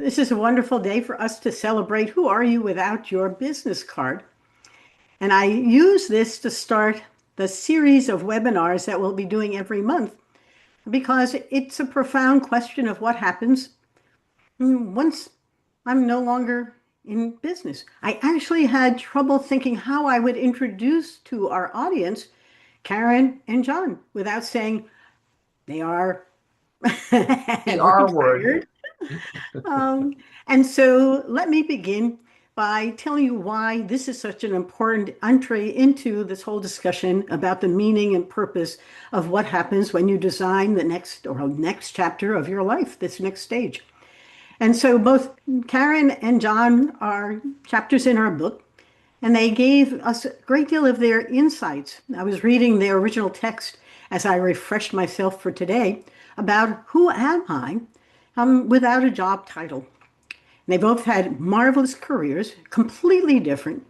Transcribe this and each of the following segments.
This is a wonderful day for us to celebrate Who Are You Without Your Business Card? And I use this to start the series of webinars that we'll be doing every month because it's a profound question of what happens once I'm no longer in business. I actually had trouble thinking how I would introduce to our audience Karen and John without saying they are The R word. retired. Um, and so let me begin by telling you why this is such an important entree into this whole discussion about the meaning and purpose of what happens when you design the next chapter of your life, this next stage. And so both Karen and John are chapters in our book, and they gave us a great deal of their insights. I was reading their original text as I refreshed myself for today about who am I without a job title. They both had marvelous careers, completely different.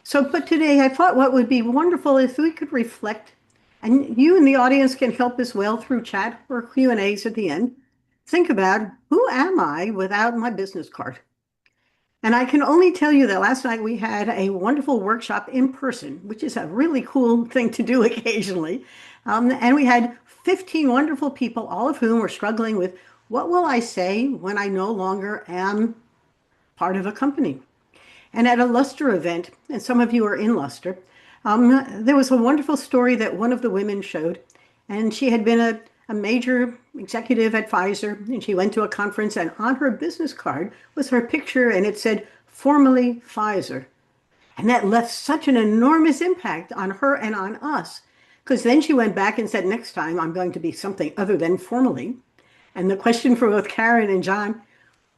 So, but today I thought what would be wonderful if we could reflect, and you in the audience can help as well through chat or Q&As at the end. Think about who am I without my business card? And I can only tell you that last night we had a wonderful workshop in person, which is a really cool thing to do occasionally. And we had 15 wonderful people, all of whom were struggling with what will I say when I no longer am part of a company? And at a Luster event, and some of you are in Luster, there was a wonderful story that one of the women showed. And she had been a major executive at Pfizer, and she went to a conference, and on her business card was her picture, and it said, formerly Pfizer. And that left such an enormous impact on her and on us, because then she went back and said, next time I'm going to be something other than formally. And the question for both Karen and John,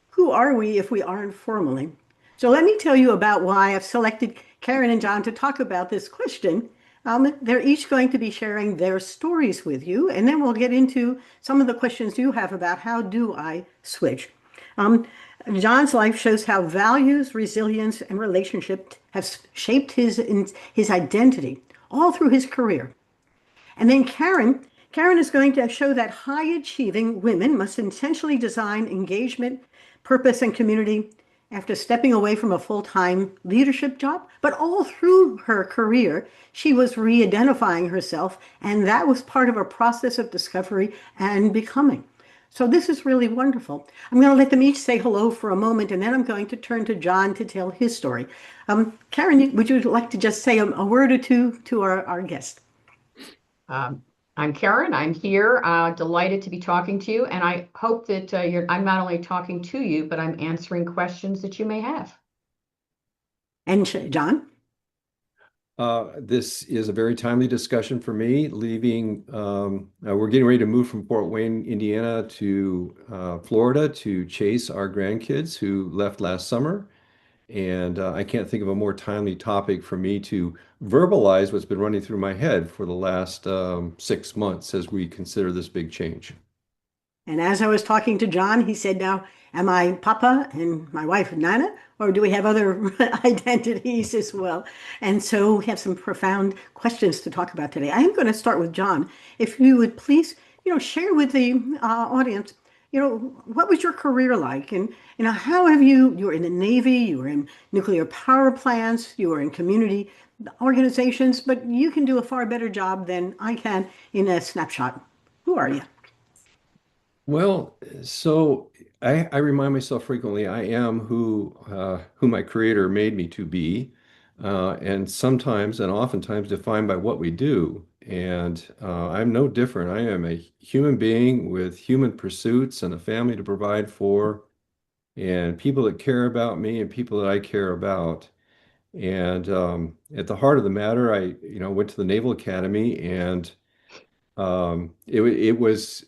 who are we if we aren't formally? So let me tell you about why I've selected Karen and John to talk about this question. They're each going to be sharing their stories with you, and then we'll get into some of the questions you have about how do I switch. Um, John's life shows how values, resilience, and relationship have shaped his identity all through his career. And then Karen is going to show that high-achieving women must intentionally design engagement, purpose, and community after stepping away from a full-time leadership job. But all through her career, she was re-identifying herself, and that was part of a process of discovery and becoming. So this is really wonderful. I'm going to let them each say hello for a moment, and then I'm going to turn to John to tell his story. Karen, would you like to just say a word or two to our guest? Um, I'm Karen. I'm here, delighted to be talking to you. And I hope that I'm not only talking to you, but I'm answering questions that you may have. And John? This is a very timely discussion for me. We're getting ready to move from Fort Wayne, Indiana to Florida to chase our grandkids who left last summer. And I can't think of a more timely topic for me to verbalize what's been running through my head for the last 6 months as we consider this big change. And as I was talking to John, he said, now, am I Papa and my wife Nana, or do we have other identities as well? And so we have some profound questions to talk about today. I am going to start with John. If you would please, share with the audience, what was your career like? And, how have you were in the Navy, you were in nuclear power plants, you were in community organizations, but you can do a far better job than I can in a snapshot. Who are you? Well, so I remind myself frequently I am who my creator made me to be, and sometimes and oftentimes defined by what we do. And I'm no different. I am a human being with human pursuits and a family to provide for, and people that care about me and people that I care about. And at the heart of the matter, I went to the Naval Academy, and it was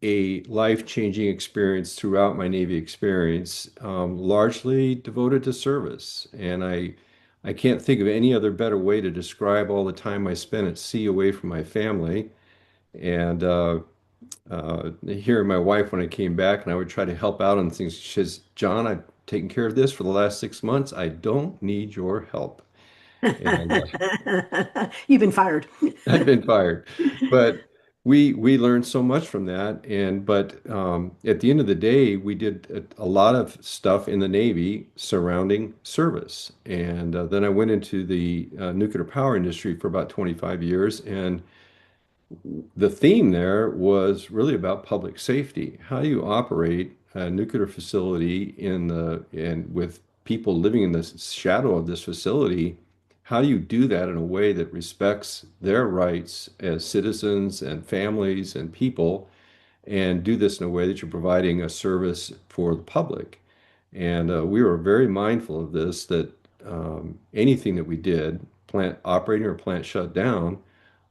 a life-changing experience throughout my Navy experience, largely devoted to service. And I can't think of any other better way to describe all the time I spent at sea away from my family. And hearing my wife when I came back and I would try to help out on things, she says, John, I've taken care of this for the last 6 months. I don't need your help. And You've been fired. I've been fired. But we learned so much from that, and but at the end of the day, we did a lot of stuff in the Navy surrounding service, and then I went into the nuclear power industry for about 25 years, and the theme there was really about public safety. How do you operate a nuclear facility in the and with people living in the shadow of this facility? How do you do that in a way that respects their rights as citizens and families and people, and do this in a way that you're providing a service for the public? And we were very mindful of this, that anything that we did, plant operating or plant shut down,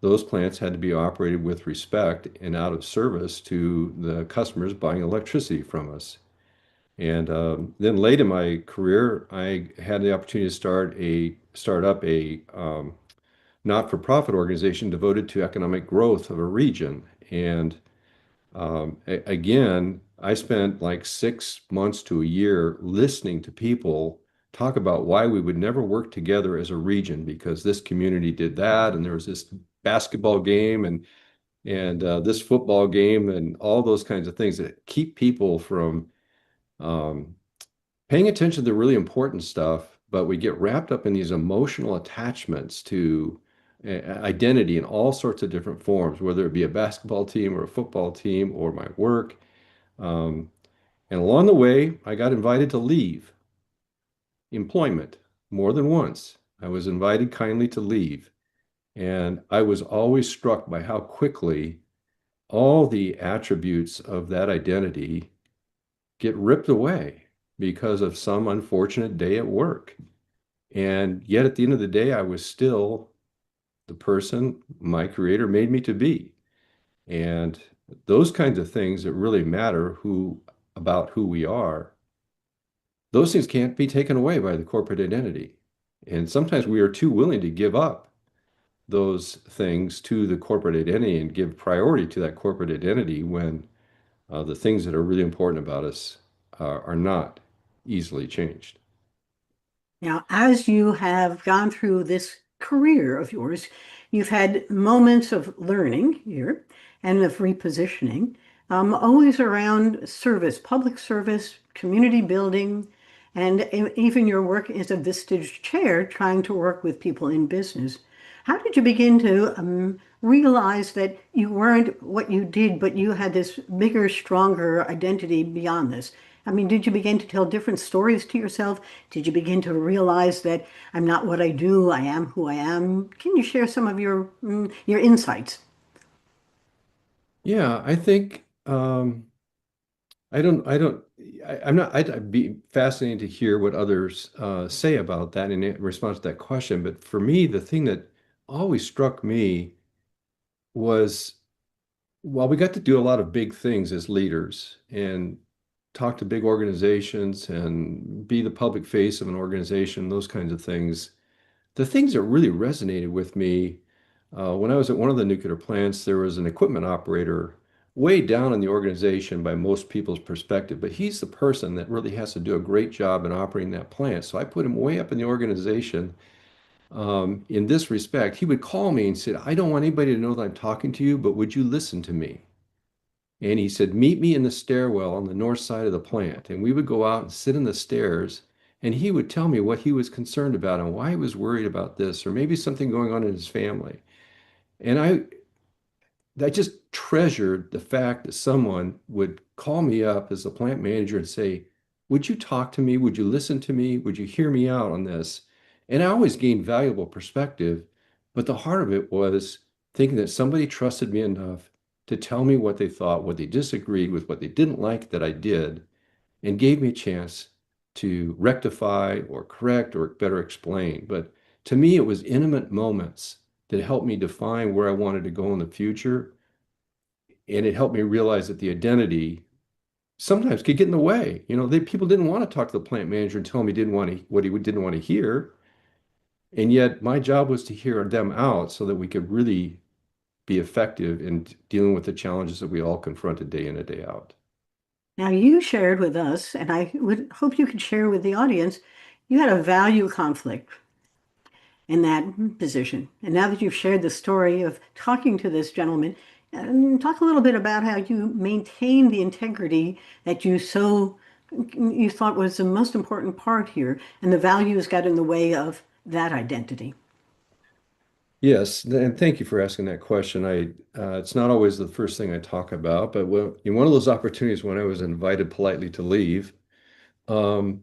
those plants had to be operated with respect and out of service to the customers buying electricity from us. And then late in my career, I had the opportunity to start up a not-for-profit organization devoted to economic growth of a region. And again, I spent like 6 months to a year listening to people talk about why we would never work together as a region because this community did that, and there was this basketball game and this football game and all those kinds of things that keep people from um, paying attention to the really important stuff, but we get wrapped up in these emotional attachments to identity in all sorts of different forms, whether it be a basketball team or a football team or my work. Um, and along the way, I got invited to leave employment more than once. I was invited kindly to leave. And I was always struck by how quickly all the attributes of that identity get ripped away because of some unfortunate day at work. And yet at the end of the day, I was still the person my creator made me to be. And those kinds of things that really matter about who we are, those things can't be taken away by the corporate identity. And sometimes we are too willing to give up those things to the corporate identity and give priority to that corporate identity when the things that are really important about us are not easily changed. Now, as you have gone through this career of yours, you've had moments of learning here and of repositioning, always around service, public service, community building, and even your work as a Vistage chair trying to work with people in business. How did you begin to realize that you weren't what you did, but you had this bigger, stronger identity beyond this? I mean, did you begin to tell different stories to yourself? Did you begin to realize that I'm not what I do, I am who I am? Can you share some of your insights? Yeah, I think I don't, I'm not, I'd be fascinated to hear what others say about that in response to that question. But for me, the thing that always struck me was while we got to do a lot of big things as leaders and talk to big organizations and be the public face of an organization, those kinds of things, the things that really resonated with me when I was at one of the nuclear plants, there was an equipment operator way down in the organization by most people's perspective, but he's the person that really has to do a great job in operating that plant. So I put him way up in the organization. In this respect, he would call me and said, I don't want anybody to know that I'm talking to you, but would you listen to me? And he said, meet me in the stairwell on the north side of the plant. And we would go out and sit in the stairs, and he would tell me what he was concerned about and why he was worried about this, or maybe something going on in his family. And I just treasured the fact that someone would call me up as the plant manager and say, would you talk to me? Would you listen to me? Would you hear me out on this? And I always gained valuable perspective, but the heart of it was thinking that somebody trusted me enough to tell me what they thought, what they disagreed with, what they didn't like that I did, and gave me a chance to rectify or correct or better explain. But to me, it was intimate moments that helped me define where I wanted to go in the future. And it helped me realize that the identity sometimes could get in the way. People didn't want to talk to the plant manager and tell him he didn't want to, what he didn't want to hear. And yet my job was to hear them out so that we could really be effective in dealing with the challenges that we all confronted day in and day out. Now, you shared with us, and I would hope you could share with the audience, you had a value conflict in that position. And now that you've shared the story of talking to this gentleman, And talk a little bit about how you maintain the integrity that you thought was the most important part here, and the values got in the way of that identity. Yes, and thank you for asking that question. It's not always the first thing I talk about, but in one of those opportunities when I was invited politely to leave, um,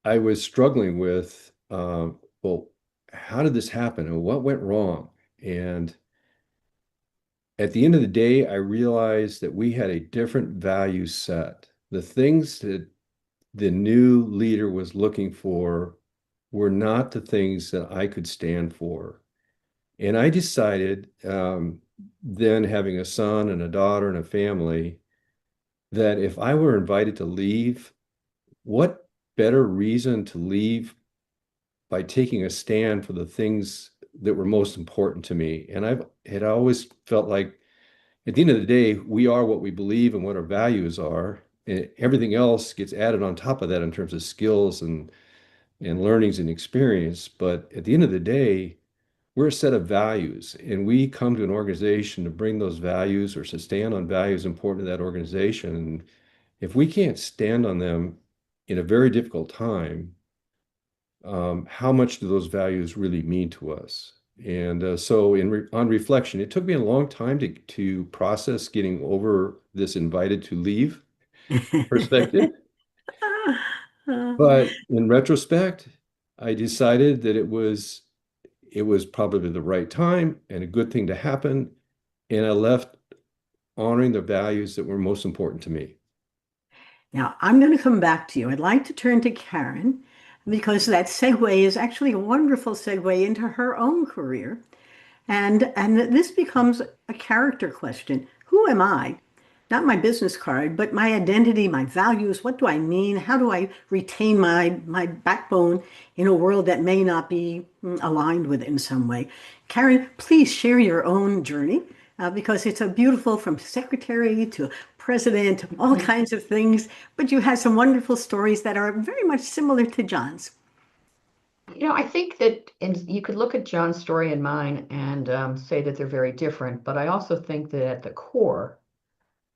I was struggling with, well, how did this happen and what went wrong? And at the end of the day, I realized that we had a different value set. The things that the new leader was looking for were not the things that I could stand for. And I decided, then having a son and a daughter and a family, that if I were invited to leave, what better reason to leave by taking a stand for the things that were most important to me. And I've had always felt like at the end of the day, we are what we believe and what our values are. And everything else gets added on top of that in terms of skills and learnings and experience. But at the end of the day, we're a set of values, and we come to an organization to bring those values or to stand on values important to that organization. And if we can't stand on them in a very difficult time, how much do those values really mean to us? And so, on reflection, it took me a long time to process getting over this invited to leave perspective. But in retrospect, I decided that it was probably the right time and a good thing to happen. And I left honoring the values that were most important to me. Now, I'm going to come back to you. I'd like to turn to Karen because that segue is actually a wonderful segue into her own career. And this becomes a character question. Who am I? Not my business card, but my identity, my values. What do I mean? How do I retain my backbone in a world that may not be aligned with it in some way? Karen, please share your own journey because it's a beautiful from secretary to president, all kinds of things. But you have some wonderful stories that are very much similar to John's. I think that you could look at John's story and mine and say that they're very different, but I also think that at the core,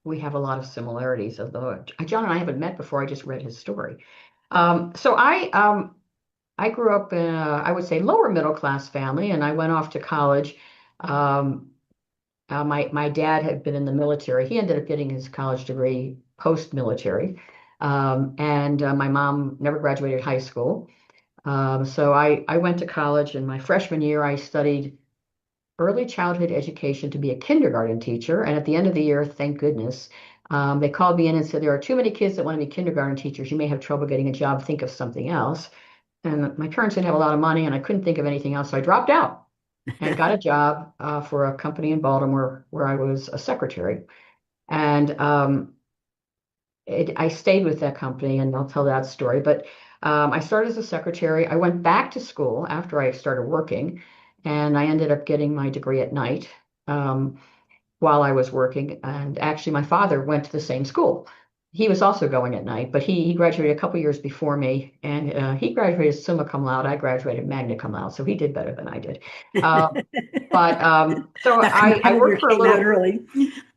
we have a lot of similarities. Although John and I haven't met before, I just read his story. So I grew up in I would say lower middle class family, and I went off to college. Um, my dad had been in the military. He ended up getting his college degree post-military, and my mom never graduated high school. So I went to college, and my freshman year, I studied early childhood education to be a kindergarten teacher. And at the end of the year, thank goodness, they called me in and said, there are too many kids that want to be kindergarten teachers. You may have trouble getting a job. Think of something else. And my parents didn't have a lot of money, and I couldn't think of anything else. So I dropped out and got a job for a company in Baltimore where I was a secretary. And I stayed with that company, and I'll tell that story. But I started as a secretary. I went back to school after I started working, and I ended up getting my degree at night while I was working. And actually, my father went to the same school. He was also going at night, but he graduated a couple years before me, and he graduated summa cum laude. I graduated magna cum laude, so he did better than I did. Uh, so That I competitor worked for a came out little. early.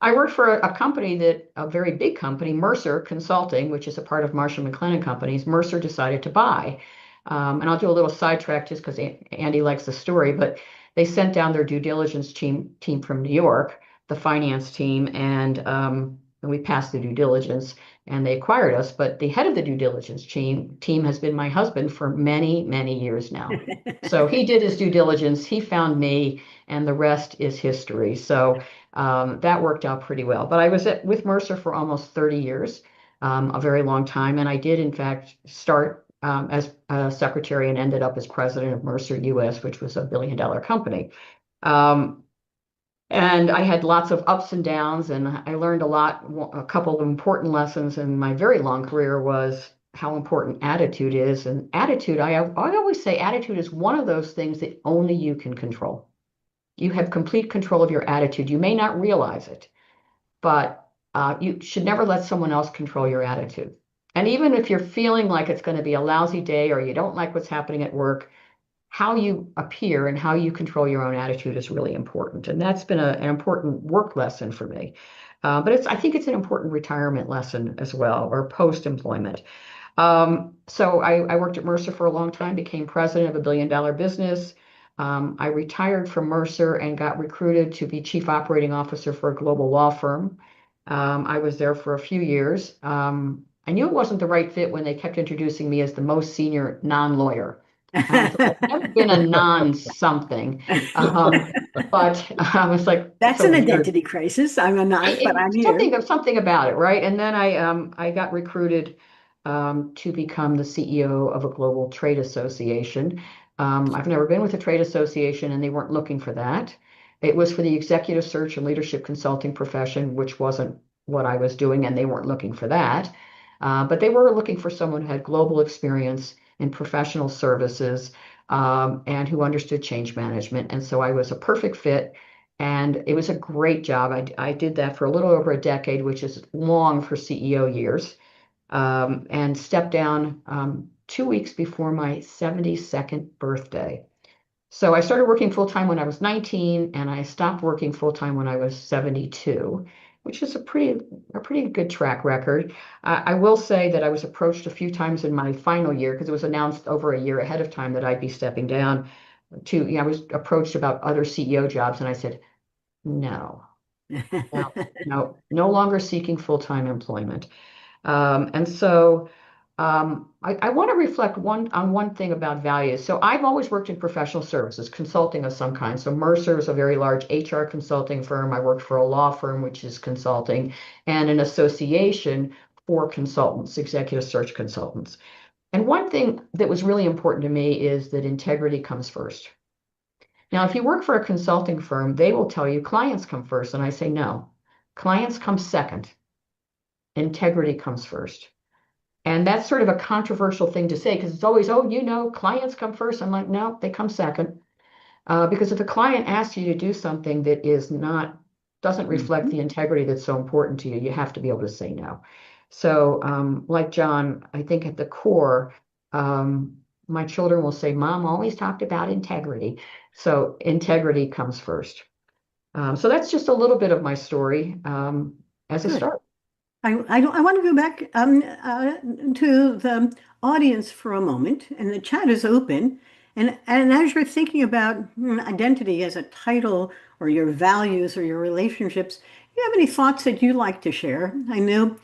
I worked for a company a very big company, Mercer Consulting, which is a part of Marshall McLennan Companies. Mercer decided to buy. And I'll do a little sidetrack just because Andy likes the story, but they sent down their due diligence team from New York, the finance team, and we passed the due diligence and they acquired us. But the head of the due diligence team has been my husband for many, many years now. So he did his due diligence, he found me, and the rest is history. So that worked out pretty well. But I was with Mercer for almost 30 years, a very long time. And I did, in fact, start as a secretary and ended up as president of Mercer US, which was $1 billion company. Um, and I had lots of ups and downs, and I learned a lot. A couple of important lessons in my very long career was how important attitude is. And attitude, I always say attitude is one of those things that only you can control. You have complete control of your attitude. You may not realize it, but you should never let someone else control your attitude. And even if you're feeling like it's going to be a lousy day or you don't like what's happening at work, how you appear and how you control your own attitude is really important. And that's been an important work lesson for me. But I think it's an important retirement lesson as well, or post-employment. So I worked at Mercer for a long time, became president of a billion-dollar business. I retired from Mercer and got recruited to be chief operating officer for a global law firm. I was there for a few years. I knew it wasn't the right fit when they kept introducing me as the most senior non-lawyer. So I've never been a non-something. But I was like, That's so an weird. identity crisis. I'm not, but I'm here. Something about it, right? And then I got recruited to become the CEO of a global trade association. I've never been with a trade association, and they weren't looking for that. It was for the executive search and leadership consulting profession, which wasn't what I was doing, and they weren't looking for that. But they were looking for someone who had global experience in professional services, and who understood change management. And so I was a perfect fit. And it was a great job. I did that for a little over a decade, which is long for CEO years, and stepped down 2 weeks before my 72nd birthday. So I started working full time when I was 19, and I stopped working full time when I was 72, which is a pretty good track record. I will say that I was approached a few times in my final year, because it was announced over a year ahead of time that I'd be stepping down. I was approached about other CEO jobs, and I said, no, no, no, no longer seeking full-time employment. And so I want to reflect on one thing about values. So I've always worked in professional services, consulting of some kind. So Mercer is a very large HR consulting firm. I worked for a law firm, which is consulting, and an association for consultants, executive search consultants. And one thing that was really important to me is that integrity comes first. Now, if you work for a consulting firm, they will tell you clients come first. And I say, no, clients come second. Integrity comes first. And that's sort of a controversial thing to say, because it's always, oh, clients come first. I'm like, no, they come second. Because if a client asks you to do something that doesn't reflect Mhm. the integrity that's so important to you, you have to be able to say no. So, like John, I think at the core, my children will say, Mom always talked about integrity. So integrity comes first. So that's just a little bit of my story, as a Good. start. I want to go back to the audience for a moment, and the chat is open. And as you're thinking about identity as a title, or your values, or your relationships, do you have any thoughts that you'd like to share? I know,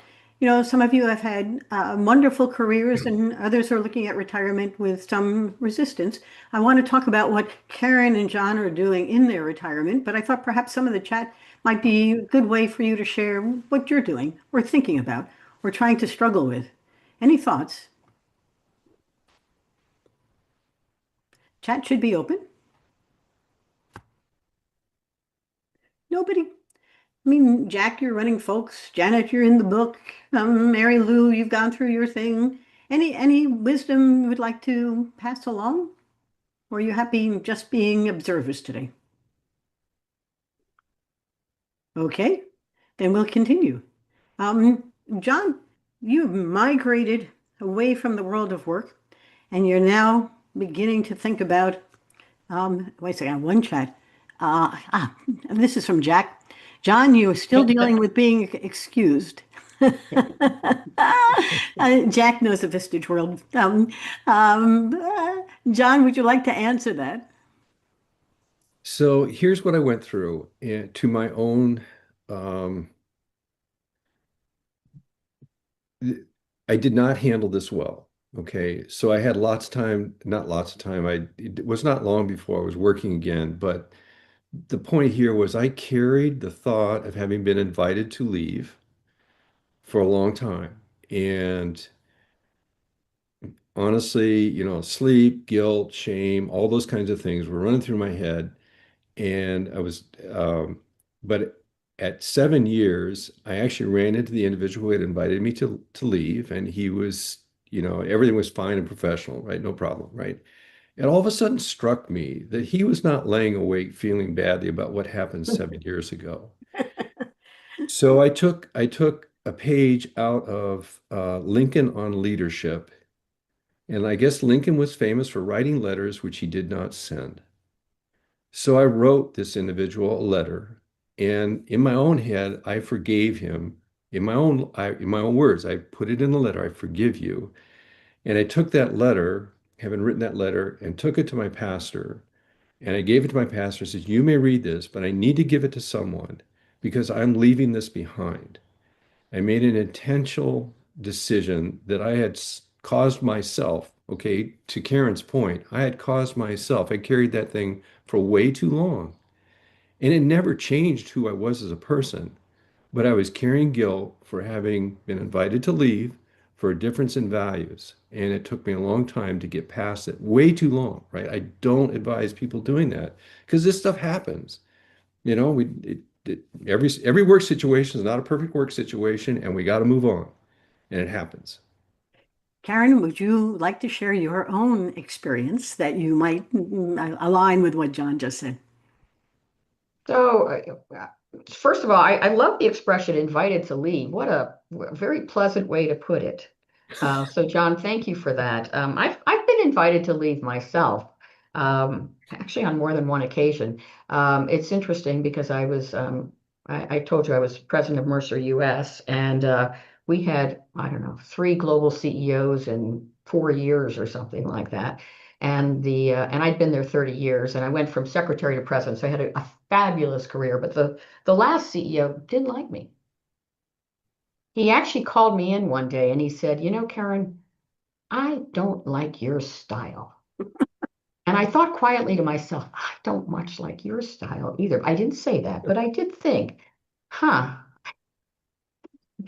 some of you have had wonderful careers, and others are looking at retirement with some resistance. I want to talk about what Karen and John are doing in their retirement, but I thought perhaps some of the chat might be a good way for you to share what you're doing, or thinking about, or trying to struggle with. Any thoughts? Chat should be open. Nobody? I mean, Jack, you're running folks. Janet, you're in the book. Mary Lou, you've gone through your thing. Any wisdom you would like to pass along? Or are you happy just being observers today? Okay, then we'll continue. John, you've migrated away from the world of work, and you're now beginning to think about, wait a second, one chat. This is from Jack. John, you are still dealing with being excused. Jack knows the Vistage world. John, would you like to answer that? So here's what I went through to my own. Um, I did not handle this well. Okay. So I had lots of time, not lots of time. It was not long before I was working again. But the point here was I carried the thought of having been invited to leave for a long time. And honestly, sleep, guilt, shame, all those kinds of things were running through my head. And but at 7 years, I actually ran into the individual who had invited me to leave, and he was, everything was fine and professional, right? No problem, right? And all of a sudden struck me that he was not laying awake feeling badly about what happened 7 years ago. So I took a page out of Lincoln on Leadership, And I guess Lincoln was famous for writing letters which he did not send. So I wrote this individual a letter, and in my own head, I forgave him. In my own words, I put it in the letter, I forgive you. And I took that letter, having written that letter, and took it to my pastor. And I gave it to my pastor and said, you may read this, but I need to give it to someone because I'm leaving this behind. I made an intentional decision that I had caused myself, okay, to Karen's point, I had caused myself. I carried that thing for way too long. And it never changed who I was as a person, but I was carrying guilt for having been invited to leave for a difference in values. And it took me a long time to get past it, way too long, right? I don't advise people doing that because this stuff happens. You know, every work situation is not a perfect work situation, and we got to move on, and it happens. Karen, would you like to share your own experience that you might align with what John just said? So, first of all, I love the expression invited to leave. What a very pleasant way to put it. So, John, thank you for that. I've been invited to leave myself, actually on more than one occasion. It's interesting because I told you I was president of Mercer US, and we had, I don't know, three global CEOs in 4 years or something like that. And I'd been there 30 years, and I went from secretary to president, so I had a fabulous career. But the last CEO didn't like me. He actually called me in one day and he said, you know, Karen, I don't like your style. And I thought quietly to myself, I don't much like your style either. I didn't say that, but I did think, huh,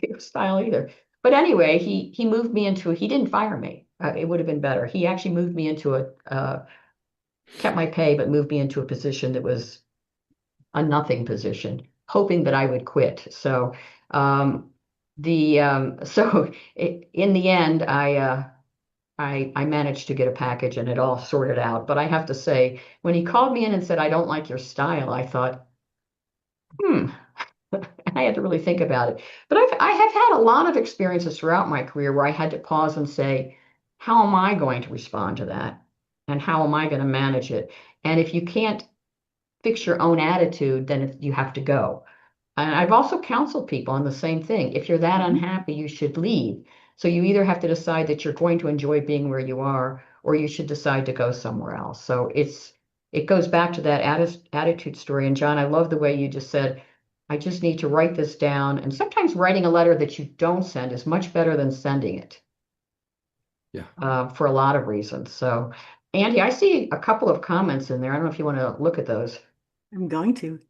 your style either. But anyway, he moved me into, he didn't fire me. It would have been better. He actually moved me into kept my pay, but moved me into a position that was a nothing position, hoping that I would quit. So, in the end, I managed to get a package and it all sorted out. But I have to say, when he called me in and said, I don't like your style, I thought, hmm. I had to really think about it. But I have had a lot of experiences throughout my career where I had to pause and say, how am I going to respond to that? And how am I going to manage it? And if you can't fix your own attitude, then you have to go. And I've also counseled people on the same thing. If you're that Mhm. unhappy, you should leave. So you either have to decide that you're going to enjoy being where you are, or you should decide to go somewhere else. So it goes back to that attitude story. And John, I love the way you just said, I just need to write this down. And sometimes writing a letter that you don't send is much better than sending it Yeah. for a lot of reasons. So, Andy, I see a couple of comments in there. I don't know if you want to look at those. I'm going to.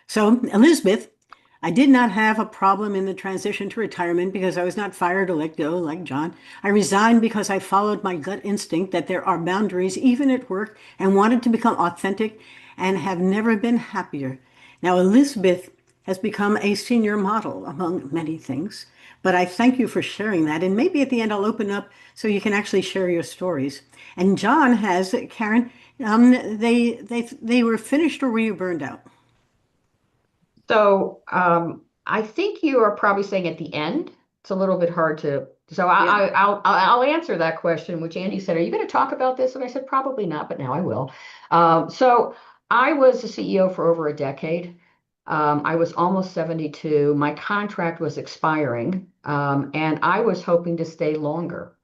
So, Elizabeth, I did not have a problem in the transition to retirement because I was not fired or let go like John. I resigned because I followed my gut instinct that there are boundaries even at work and wanted to become authentic and have never been happier. Now, Elizabeth has become a senior model among many things, but I thank you for sharing that. And maybe at the end I'll open up so you can actually share your stories. And John has, Karen, they were finished or were you burned out? So I think you are probably saying at the end. It's a little bit hard to. So Yeah. I'll answer that question, which Andy said, "Are you going to talk about this?" And I said, "Probably not, but now I will." So I was the CEO for over a decade. I was almost 72. My contract was expiring, and I was hoping to stay longer.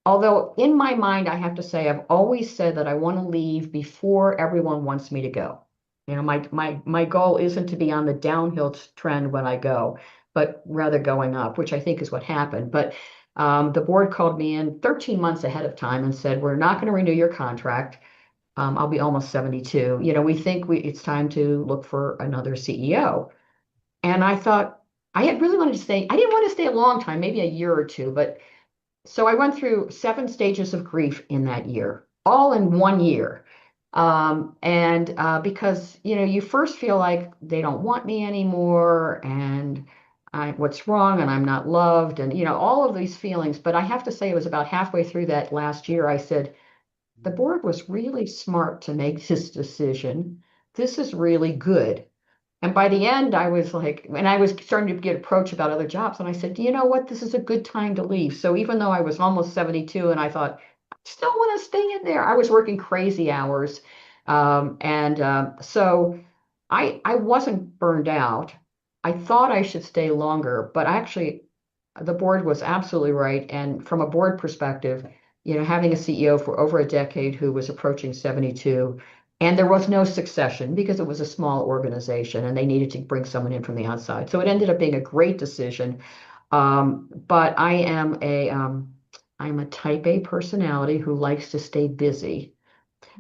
Although in my mind, I have to say, I've always said that I want to leave before everyone wants me to go. You know, my goal isn't to be on the downhill trend when I go, but rather going up, which I think is what happened. But the board called me in 13 months ahead of time and said, we're not going to renew your contract. I'll be almost 72. You know, we think it's time to look for another CEO. And I thought, I had really wanted to stay. I didn't want to stay a long time, maybe a year or two, but so I went through 7 stages of grief in that year, all in 1 year. And because, you know, you first feel like they don't want me anymore and what's wrong and I'm not loved and, you know, all of these feelings. But I have to say, it was about halfway through that last year, I said, the board was really smart to make this decision. This is really good. And by the end, I was like, and I was starting to get approached about other jobs. And I said, you know what? This is a good time to leave. So even though I was almost 72 and I thought, I still want to stay in there, I was working crazy hours. So I wasn't burned out. I thought I should stay longer, but actually, the board was absolutely right. And from a board perspective, having a CEO for over a decade who was approaching 72, and there was no succession because it was a small organization and they needed to bring someone in from the outside. So it ended up being a great decision. But I'm a type A personality who likes to stay busy.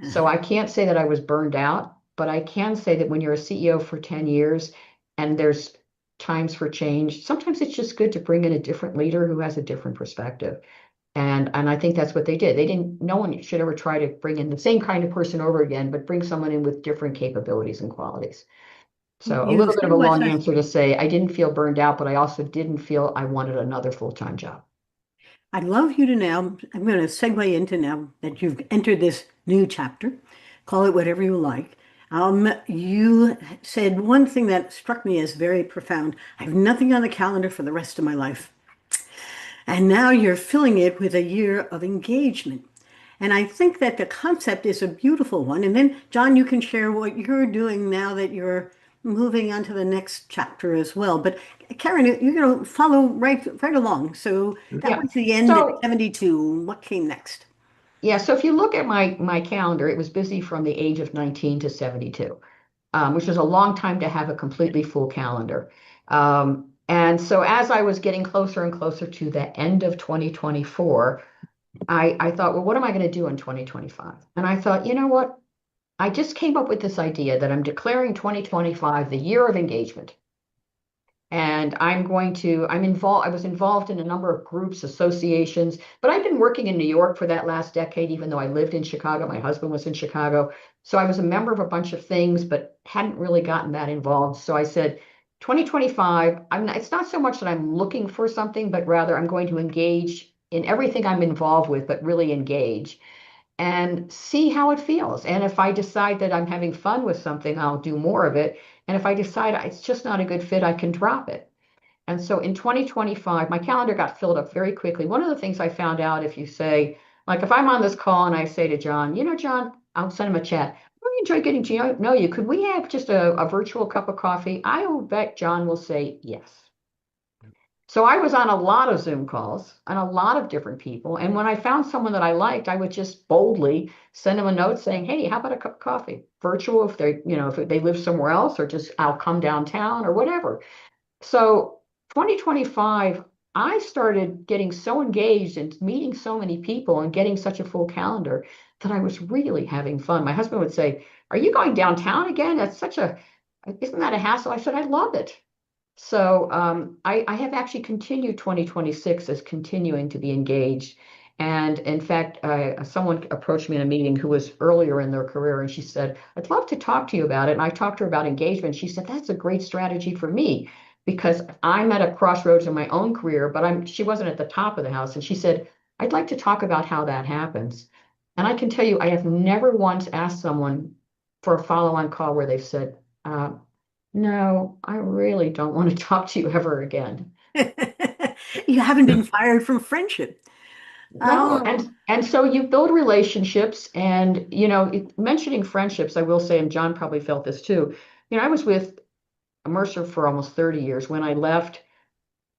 So I can't say that I was burned out, but I can say that when you're a CEO for 10 years and there's times for change, sometimes it's just good to bring in a different leader who has a different perspective. And I think that's what they did. They didn't, no one should ever try to bring in the same kind of person over again, but bring someone in with different capabilities and qualities. So a You little bit of said a what long answer to say I didn't feel burned out, but I also didn't feel I wanted another full-time job. I'd love you to now, I'm going to segue into now that you've entered this new chapter, call it whatever you like. You said one thing that struck me as very profound. I have nothing on the calendar for the rest of my life. And now you're filling it with a year of engagement. And I think that the concept is a beautiful one. And then, John, you can share what you're doing now that you're moving on to the next chapter as well. But Karen, you're going to follow right along. So that Yeah. was the end at So 72. What came next? yeah, so if you look at my calendar, it was busy from the age of 19 to 72, which was a long time to have a completely full calendar. And so as I was getting closer and closer to the end of 2024, I thought, well, what am I going to do in 2025? And I thought, you know what? I just came up with this idea that I'm declaring 2025 the year of engagement. And I was involved in a number of groups, associations, but I've been working in New York for that last decade, even though I lived in Chicago. My husband was in Chicago. So I was a member of a bunch of things, but hadn't really gotten that involved. So I said, 2025, it's not so much that I'm looking for something, but rather I'm going to engage in everything I'm involved with, but really engage and see how it feels. And if I decide that I'm having fun with something, I'll do more of it. And if I decide it's just not a good fit, I can drop it. And so in 2025, my calendar got filled up very quickly. One of the things I found out, if you say, like if I'm on this call and I say to John, John, I'll send him a chat. I really enjoy getting to know you. Could we have just a virtual cup of coffee? I will bet John will say yes. So I was on a lot of Zoom calls and a lot of different people. And when I found someone that I liked, I would just boldly send them a note saying, hey, how about a cup of coffee? Virtual if if they live somewhere else, or just I'll come downtown or whatever. So 2025, I started getting so engaged and meeting so many people and getting such a full calendar that I was really having fun. My husband would say, are you going downtown again? Isn't that a hassle? I said, I love it. So I have actually continued 2026 as continuing to be engaged. And in fact, someone approached me in a meeting who was earlier in their career, and she said, I'd love to talk to you about it. And I talked to her about engagement. She said, that's a great strategy for me because I'm at a crossroads in my own career, but she wasn't at the top of the house. And she said, I'd like to talk about how that happens. And I can tell you, I have never once asked someone for a follow-on call where they've said, no, I really don't want to talk to you ever again. You haven't been fired from friendship. No, Oh, and so you build relationships, and mentioning friendships, I will say, and John probably felt this too. I was with Mercer for almost 30 years. When I left,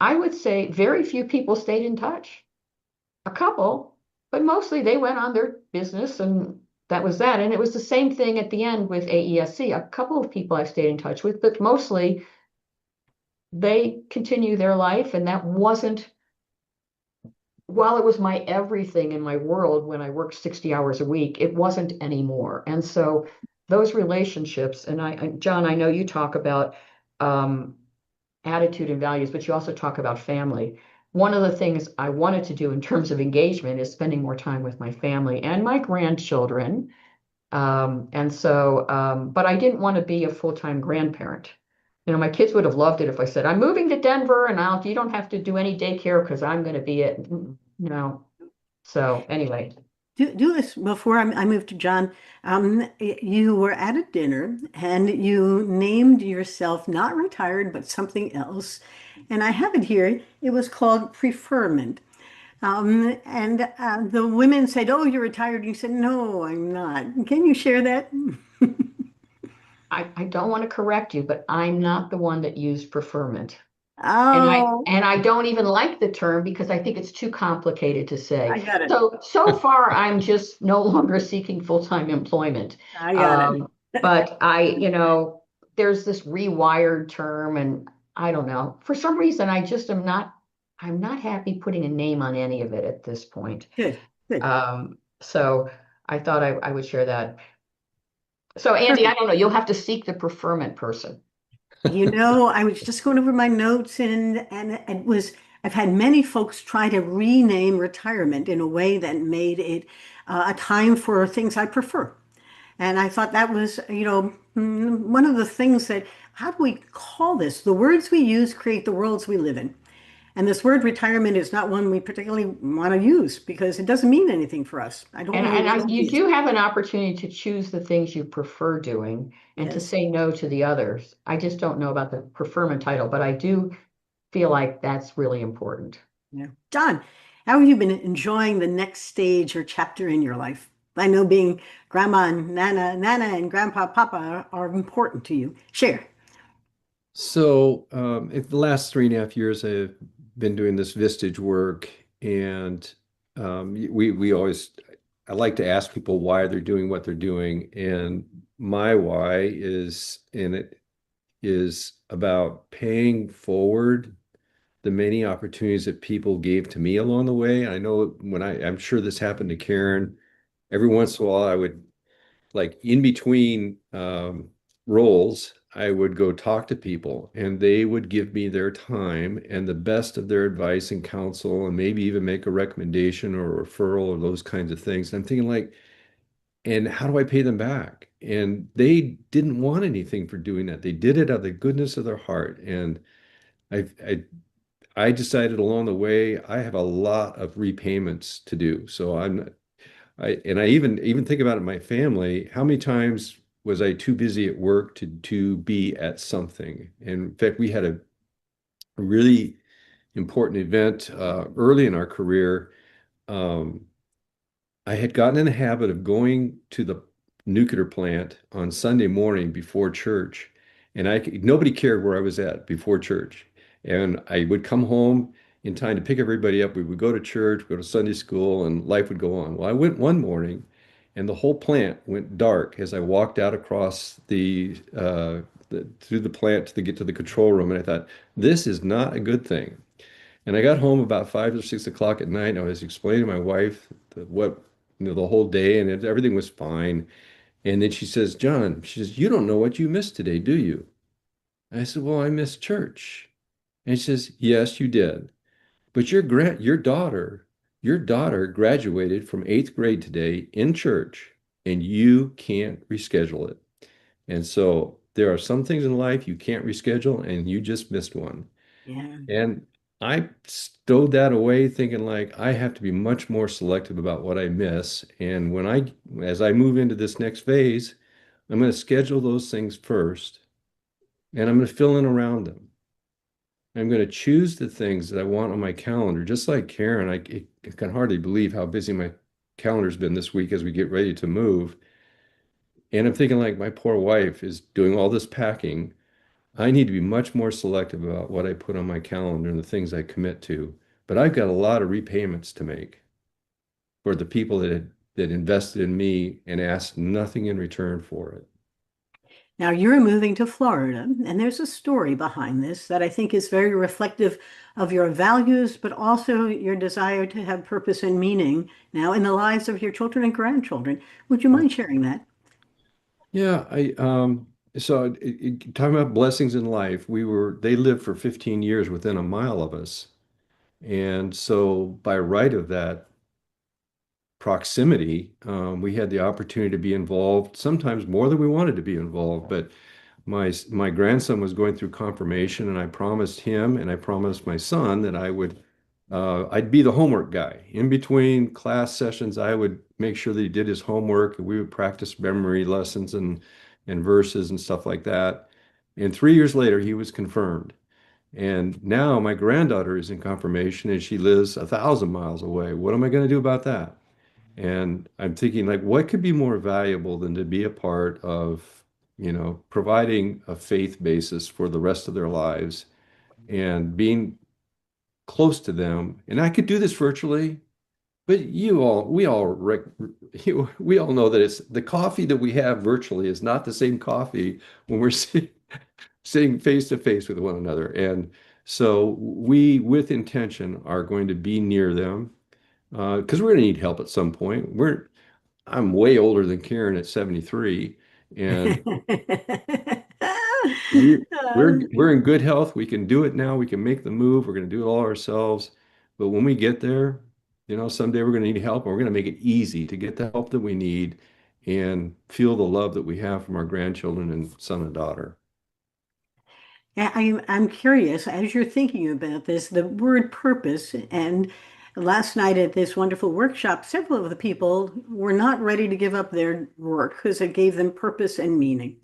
I would say very few people stayed in touch. A couple, but mostly they went on their business, and that was that. And it was the same thing at the end with AESC. A couple of people I stayed in touch with, but mostly they continue their life, and that wasn't, while it was my everything in my world when I worked 60 hours a week, it wasn't anymore. And so those relationships, and John, I know you talk about um, attitude and values, but you also talk about family. One of the things I wanted to do in terms of engagement is spending more time with my family and my grandchildren. But I didn't want to be a full-time grandparent. My kids would have loved it if I said, I'm moving to Denver and you don't have to do any daycare because I'm going to be it. No. So anyway, do this before I move to John. You were at a dinner and you named yourself not retired, but something else. And I have it here. It was called preferment. And the women said, "Oh, you're retired." You said, "No, I'm not." Can you share that? I don't want to correct you, but I'm not the one that used preferment. And I Oh, and I don't even like the term because I think it's too complicated to I say. got it. So far, I'm just no longer seeking full-time employment. I got it. Um, but there's this rewired term, and I don't know. For some reason, I just I'm not happy putting a name on any of it at this point. Good, good. So I thought I would share that. So Andy, I Perfect. don't know. You'll have to seek the preferment person. I was just going over my notes and it was I've had many folks try to rename retirement in a way that made it a time for things I prefer. And I thought that was, one of the things that how do we call this? The words we use create the worlds we live in. And this word retirement is not one we particularly want to use because it doesn't mean anything for us. I don't know what it You is. do have an opportunity to choose the things you prefer doing and to Yes. say no to the others. I just don't know about the preferment title, but I do feel like that's really important. Yeah. John, how have you been enjoying the next stage or chapter in your life? I know being grandma and nana and grandpa, papa are important to you. Share. So, in the last 3.5 years, I've been doing this Vistage work, and we always I like to ask people why they're doing what they're doing, and my why is about paying forward the many opportunities that people gave to me along the way. I know I'm sure this happened to Karen. Every once in a while, I would like in between roles, I would go talk to people and they would give me their time and the best of their advice and counsel and maybe even make a recommendation or a referral or those kinds of things. And I'm thinking like, and how do I pay them back? And they didn't want anything for doing that. They did it out of the goodness of their heart. And I, I, I decided along the way, I have a lot of repayments to do. So I even think about it in my family, how many times was I too busy at work to be at something? And in fact, we had a really important event early in our career. Um, I had gotten in the habit of going to the nuclear plant on Sunday morning before church, and nobody cared where I was at before church. And I would come home in time to pick everybody up. We would go to church, go to Sunday school, and life would go on. Well, I went one morning, and the whole plant went dark as I walked out across through the plant to get to the control room, and I thought, this is not a good thing. And I got home about 5 or 6 o'clock at night, and I was explaining to my wife what, the whole day, and everything was fine. And then she says, John, she says, you don't know what you missed today, do you? And I said, well, I missed church. And she says, yes, you did. But your daughter graduated from eighth grade today in church, and you can't reschedule it. And so there are some things in life you can't reschedule, and you just missed one. Yeah. And I stowed that away thinking like I have to be much more selective about what I miss. And as I move into this next phase, I'm going to schedule those things first and I'm going to fill in around them. I'm going to choose the things that I want on my calendar. Just like Karen, I can hardly believe how busy my calendar's been this week as we get ready to move. And I'm thinking like my poor wife is doing all this packing. I need to be much more selective about what I put on my calendar and the things I commit to. But I've got a lot of repayments to make for the people that invested in me and asked nothing in return for it. Now you're moving to Florida, and there's a story behind this that I think is very reflective of your values, but also your desire to have purpose and meaning now in the lives of your children and grandchildren. Would you mind sharing that? Yeah, talking about blessings in life, they lived for 15 years within a mile of us. And so by right of that proximity, we had the opportunity to be involved, sometimes more than we wanted to be involved. But my grandson was going through confirmation, and I promised him and I promised my son that I would I'd be the homework guy. In between class sessions, I would make sure that he did his homework, and we would practice memory lessons and verses and stuff like that. And 3 years later, he was confirmed. And now my granddaughter is in confirmation, and she lives 1,000 miles away. What am I going to do about that? And I'm thinking, like, what could be more valuable than to be a part of, providing a faith basis for the rest of their lives and being close to them. And I could do this virtually, but we all know that it's the coffee that we have virtually is not the same coffee when we're sitting face to face with one another. And so we, with intention, are going to be near them because we're going to need help at some point. I'm way older than Karen at 73, and we we're in good health. We can do it now. We can make the move. We're going to do it all ourselves. But when we get there, someday we're going to need help, and we're going to make it easy to get the help that we need and feel the love that we have from our grandchildren and son and daughter. Yeah, I'm curious, as you're thinking about this, the word purpose, and last night at this wonderful workshop, several of the people were not ready to give up their work because it gave them purpose and meaning.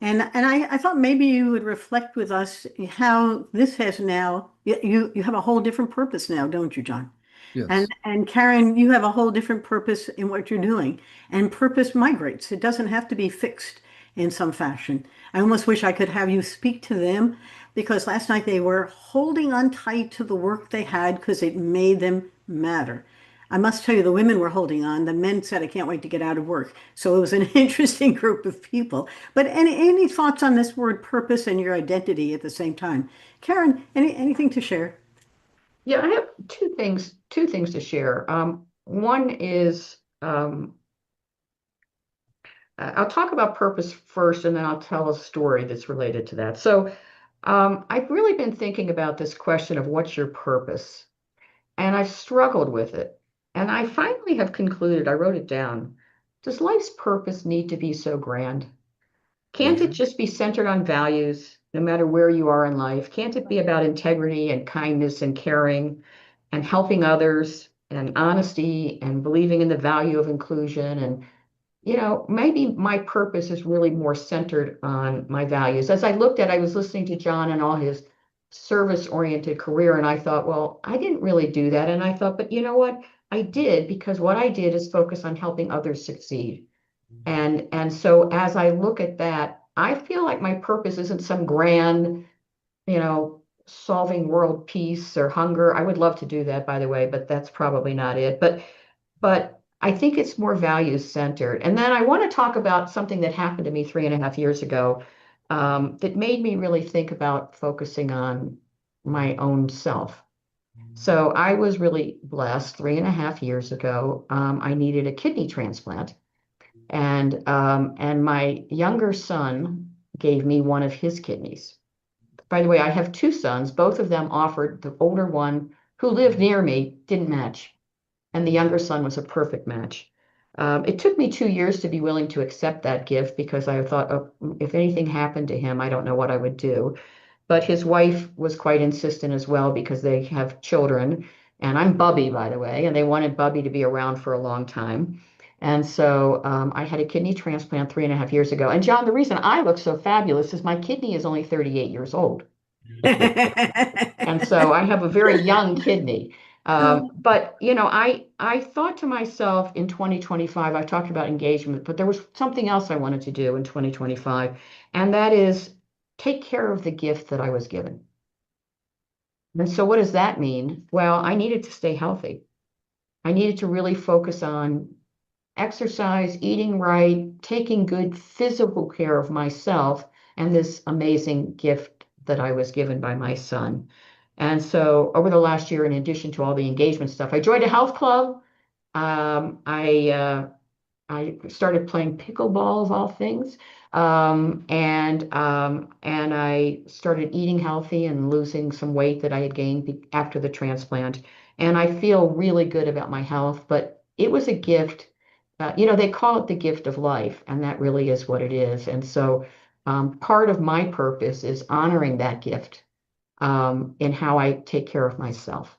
And I thought maybe you would reflect with us how this has now, you have a whole different purpose now, don't you, John? And Yes. and Karen, you have a whole different purpose in what you're doing. And purpose migrates. It doesn't have to be fixed in some fashion. I almost wish I could have you speak to them because last night they were holding on tight to the work they had because it made them matter. I must tell you, the women were holding on. The men said, I can't wait to get out of work. So it was an interesting group of people. But any thoughts on this word purpose and your identity at the same time? Karen, anything to share? Yeah, I have two things to share. One is I'll talk about purpose first, and then I'll tell a story that's related to that. So, I've really been thinking about this question of what's your purpose, and I've struggled with it. And I finally have concluded, I wrote it down. Does life's purpose need to be so grand? Can't it Mhm. just be centered on values, no matter where you are in life? Can't it be about integrity and kindness and caring and helping others and honesty and believing in the value of inclusion? And, maybe my purpose is really more centered on my values. As I was listening to John and all his service-oriented career, and I thought, well, I didn't really do that. And I thought, but you know what? I did, because what I did is focus on helping others succeed. And so as I look at that, I feel like my purpose isn't some grand, solving world peace or hunger. I would love to do that, by the way, but that's probably not it. But I think it's more values centered. And then I want to talk about something that happened to me 3.5 years ago, that made me really think about focusing on my own self. So I was really blessed 3.5 years ago. I needed a kidney transplant. And my younger son gave me one of his kidneys. By the way, I have two sons. Both of them offered. The older one, who lived near me, didn't match, and the younger son was a perfect match. It took me 2 years to be willing to accept that gift because I thought, oh, if anything happened to him, I don't know what I would do. But his wife was quite insistent as well because they have children. And I'm Bubby, by the way, and they wanted Bubby to be around for a long time. And so I had a kidney transplant 3.5 years ago. And John, the reason I look so fabulous is my kidney is only 38 years old. And so I have a very young kidney. But I thought to myself in 2025, I talked about engagement, but there was something else I wanted to do in 2025, and that is take care of the gift that I was given. And so what does that mean? Well, I needed to stay healthy. I needed to really focus on exercise, eating right, taking good physical care of myself, and this amazing gift that I was given by my son. And so over the last year, in addition to all the engagement stuff, I joined a health club. Um, I uh, I started playing pickleball of all things, and I started eating healthy and losing some weight that I had gained after the transplant. And I feel really good about my health, but it was a gift. They call it the gift of life, and that really is what it is. And so, part of my purpose is honoring that gift, in how I take care of myself.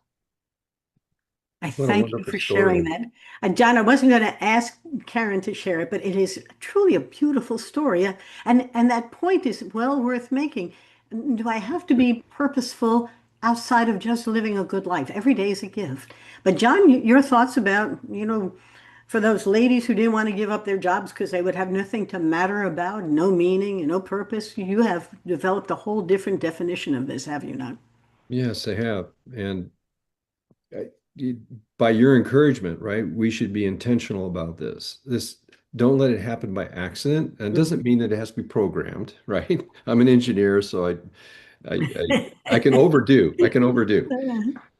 I What a thank you wonderful for sharing story. that. John, I wasn't going to ask Karen to share it, but it is truly a beautiful story. And that point is well worth making. Do I have to be purposeful outside of just living a good life? Every day is a gift. But John, your thoughts about, for those ladies who didn't want to give up their jobs because they would have nothing to matter about, no meaning and no purpose, you have developed a whole different definition of this, have you not? Yes, I have. And uh, you- by your encouragement, right, we should be intentional about this. Don't let it happen by accident. And it doesn't mean that it has to be programmed, right? I'm an engineer, so I can overdo. I can overdo.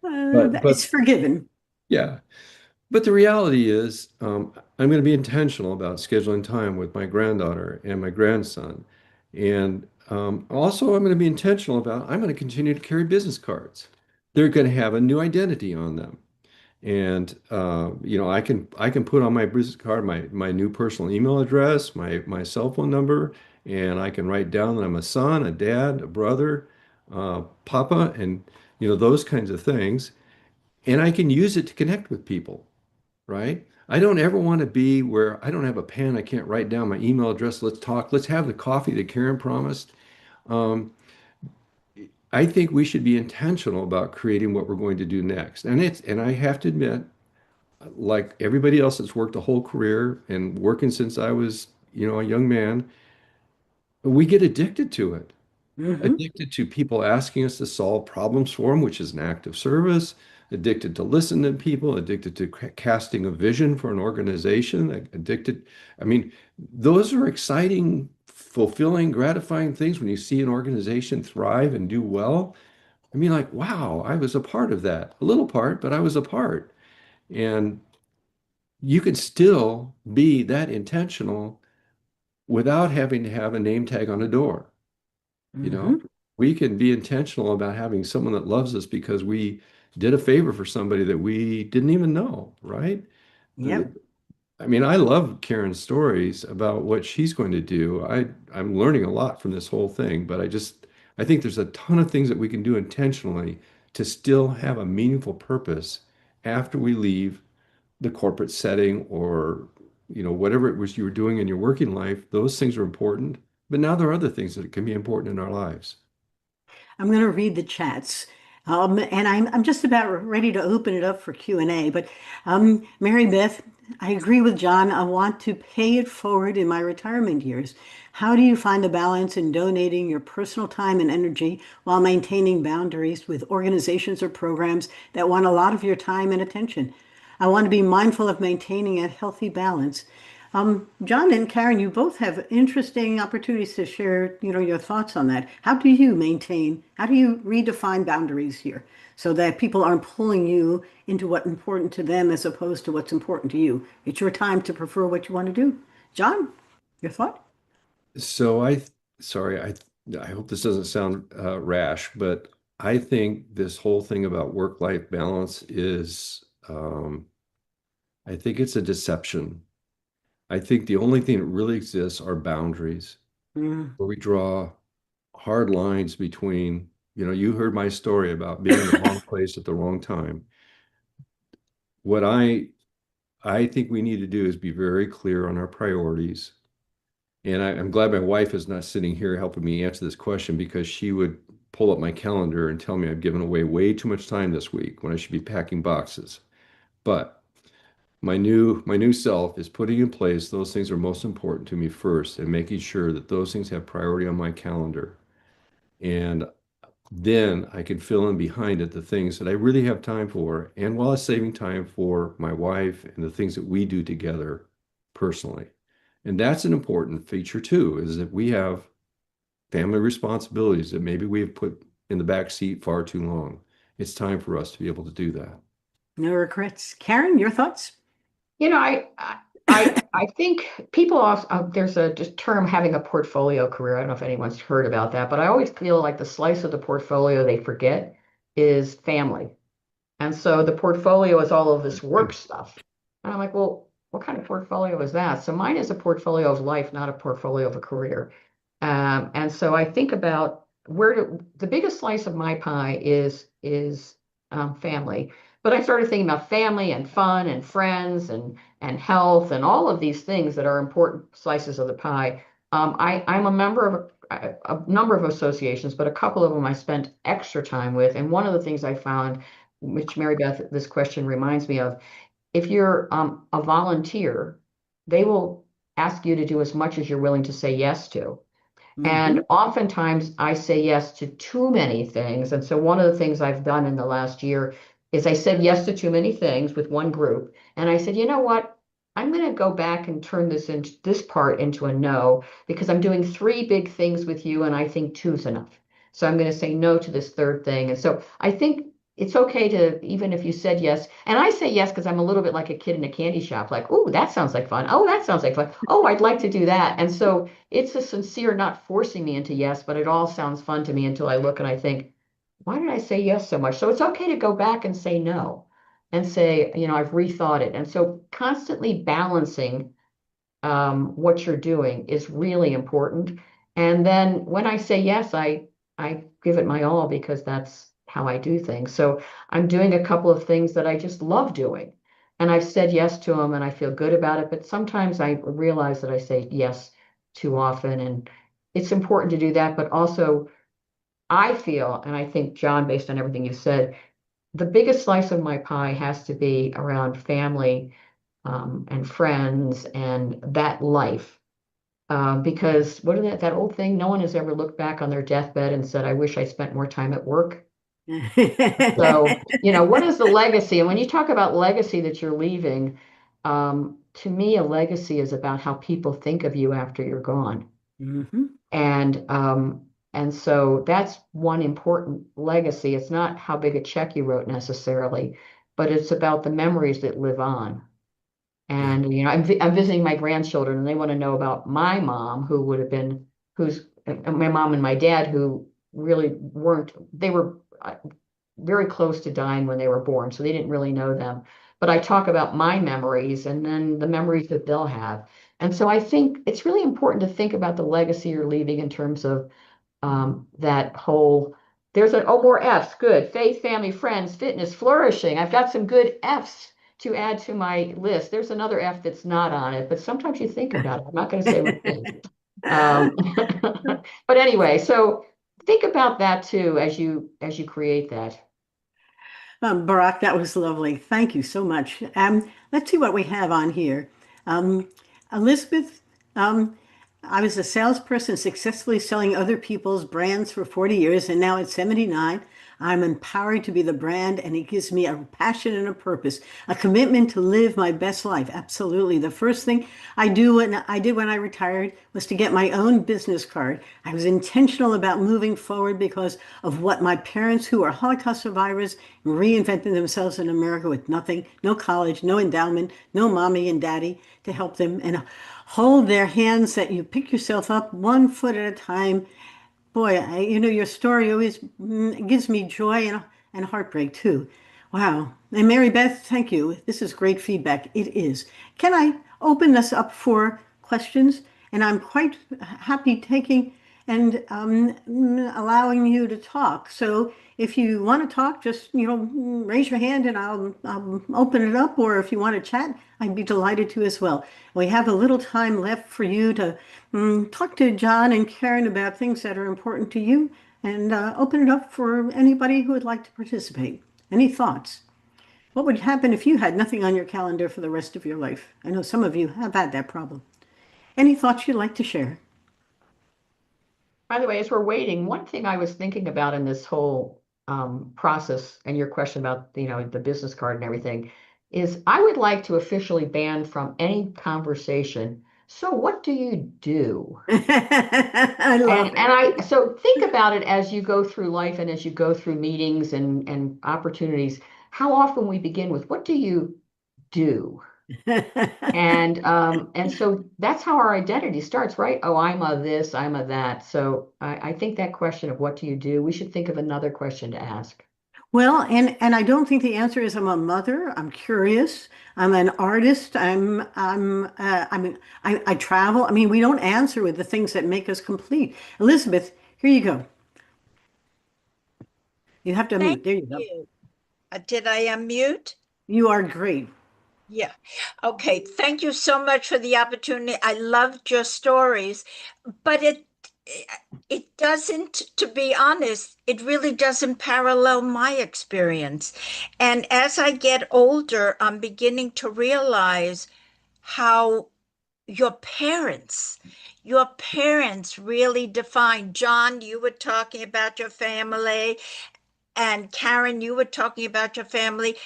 But It's forgiven. yeah. But the reality is, I'm going to be intentional about scheduling time with my granddaughter and my grandson. And also, I'm going to be intentional about, I'm going to continue to carry business cards. They're going to have a new identity on them. And I can put on my business card my new personal email address, my cell phone number, and I can write down that I'm a son, a dad, a brother, papa, and those kinds of things. And I can use it to connect with people, right? I don't ever want to be where I don't have a pen, I can't write down my email address. Let's talk. Let's have the coffee that Karen promised. Um, I think we should be intentional about creating what we're going to do next. And I have to admit, like everybody else that's worked a whole career and working since I was, a young man, we get addicted to it. Hmm. Addicted to people asking us to solve problems for them, which is an act of service, addicted to listen to people, addicted to casting a vision for an organization, addicted. I mean, those are exciting, fulfilling, gratifying things when you see an organization thrive and do well. I mean, like, wow, I was a part of that. A little part, but I was a part. And you can still be that intentional without having to have a name tag on a door. You know, Hmm. we can be intentional about having someone that loves us because we did a favor for somebody that we didn't even know, right? Uh, Yep. I mean, I love Karen's stories about what she's going to do. I'm learning a lot from this whole thing, but I think there's a ton of things that we can do intentionally to still have a meaningful purpose after we leave the corporate setting or whatever it was you were doing in your working life. Those things are important, but now there are other things that can be important in our lives. I'm going to read the chats. And I'm just about ready to open it up for Q&A. But Mary Beth, I agree with John. I want to pay it forward in my retirement years. How do you find the balance in donating your personal time and energy while maintaining boundaries with organizations or programs that want a lot of your time and attention? I want to be mindful of maintaining a healthy balance. John and Karen, you both have interesting opportunities to share, your thoughts on that. How do you redefine boundaries here so that people aren't pulling you into what's important to them as opposed to what's important to you? It's your time to prefer what you want to do. John, your thought? So sorry, I hope this doesn't sound rash, but I think this whole thing about work-life balance I think it's a deception. I think the only thing that really exists are boundaries Mm. where we draw hard lines between, you heard my story about being in the wrong place at the wrong time. What I think we need to do is be very clear on our priorities. And I'm glad my wife is not sitting here helping me answer this question because she would pull up my calendar and tell me I've given away way too much time this week when I should be packing boxes. But my new self is putting in place those things are most important to me first and making sure that those things have priority on my calendar. And then I can fill in behind it the things that I really have time for, and while it's saving time for my wife and the things that we do together personally. And that's an important feature too, is that we have family responsibilities that maybe we have put in the back seat far too long. It's time for us to be able to do that. No regrets. Karen, your thoughts? You know, I think people also, there's a just term having a portfolio career. I don't know if anyone's heard about that, but I always feel like the slice of the portfolio they forget is family. And so the portfolio is all of this work stuff. And I'm like, well, what kind of portfolio is that? So mine is a portfolio of life, not a portfolio of a career. And so I think about the biggest slice of my pie is family. But I started thinking about family and fun and friends and health and all of these things that are important slices of the pie. I'm a member of a number of associations, but a couple of them I spent extra time with. And one of the things I found, which Mary Beth, this question reminds me of, if you're a volunteer, they will ask you to do as much as you're willing to say yes to. Hmm. And oftentimes I say yes to too many things. And so one of the things I've done in the last year is I said yes to too many things with one group. And I said, you know what? I'm going to go back and turn this part into a no because I'm doing three big things with you and I think two's enough. So I'm going to say no to this third thing. And so I think it's okay to, even if you said yes, and I say yes because I'm a little bit like a kid in a candy shop, like, oh, that sounds like fun. Oh, that sounds like fun. Oh, I'd like to do that. And so it's a sincere not forcing me into yes, but it all sounds fun to me until I look and I think, why did I say yes so much? So it's okay to go back and say no and say, I've rethought it. And so constantly balancing what you're doing is really important. And then when I say yes, I give it my all because that's how I do things. So I'm doing a couple of things that I just love doing. And I've said yes to them and I feel good about it. But sometimes I realize that I say yes too often. And it's important to do that. But also, I feel, and I think, John, based on everything you said, the biggest slice of my pie has to be around family and friends and that life. Because what is that old thing? No one has ever looked back on their deathbed and said, I wish I spent more time at work. So, what is the legacy? And when you talk about legacy that you're leaving, to me, a legacy is about how people think of you after you're gone. Hmm. And so that's one important legacy. It's not how big a check you wrote necessarily, but it's about the memories that live on. Yeah. And I'm visiting my grandchildren, and they want to know about my mom, who would have been who's my mom and my dad, who really weren't. They were very close to dying when they were born, so they didn't really know them. But I talk about my memories and then the memories that they'll have. And so I think it's really important to think about the legacy you're leaving in terms of that whole. There's more F's. Good. Faith, family, friends, fitness, flourishing. I've got some good F's to add to my list. There's another F that's not on it, but sometimes you think about it. I'm not going to say what it is. Um, but anyway, so think about that too as you create that. Barack, that was lovely. Thank you so much. Let's see what we have on here. Um, Elizabeth, um, I was a salesperson successfully selling other people's brands for 40 years, and now at 79, I'm empowered to be the brand, and it gives me a passion and a purpose, a commitment to live my best life. Absolutely. The first thing I did when I retired was to get my own business card. I was intentional about moving forward because of what my parents, who are Holocaust survivors, reinvented themselves in America with nothing, no college, no endowment, no mommy and daddy to help them, and hold their hands that you pick yourself up one foot at a time. Boy, your story always gives me joy and heartbreak too. Wow. And Mary Beth, thank you. This is great feedback. It is. Can I open this up for questions? And I'm quite happy taking and allowing you to talk. So if you want to talk, just raise your hand and I'll open it up. Or if you want to chat, I'd be delighted to as well. We have a little time left for you to talk to John and Karen about things that are important to you, and open it up for anybody who would like to participate. Any thoughts? What would happen if you had nothing on your calendar for the rest of your life? I know some of you have had that problem. Any thoughts you'd like to share? By the way, as we're waiting, one thing I was thinking about in this whole process and your question about, the business card and everything is I would like to officially ban from any conversation. So what do you do? I love And it. so think about it as you go through life and as you go through meetings and opportunities, how often we begin with, what do you do? And so that's how our identity starts, right? Oh, I'm a this, I'm a that. So I think that question of what do you do, we should think of another question to ask. Well, and I don't think the answer is I'm a mother. I'm curious. I'm an artist. I travel. I mean, we don't answer with the things that make us complete. Elizabeth, here you go. You have to Thank unmute. There you go. you. Did I unmute? You are great. Yeah. Okay. Thank you so much for the opportunity. I loved your stories, but it doesn't, to be honest, it really doesn't parallel my experience. And as I get older, I'm beginning to realize how your parents, your parents really define. John, you were talking about your family, and Karen, you were talking about your family.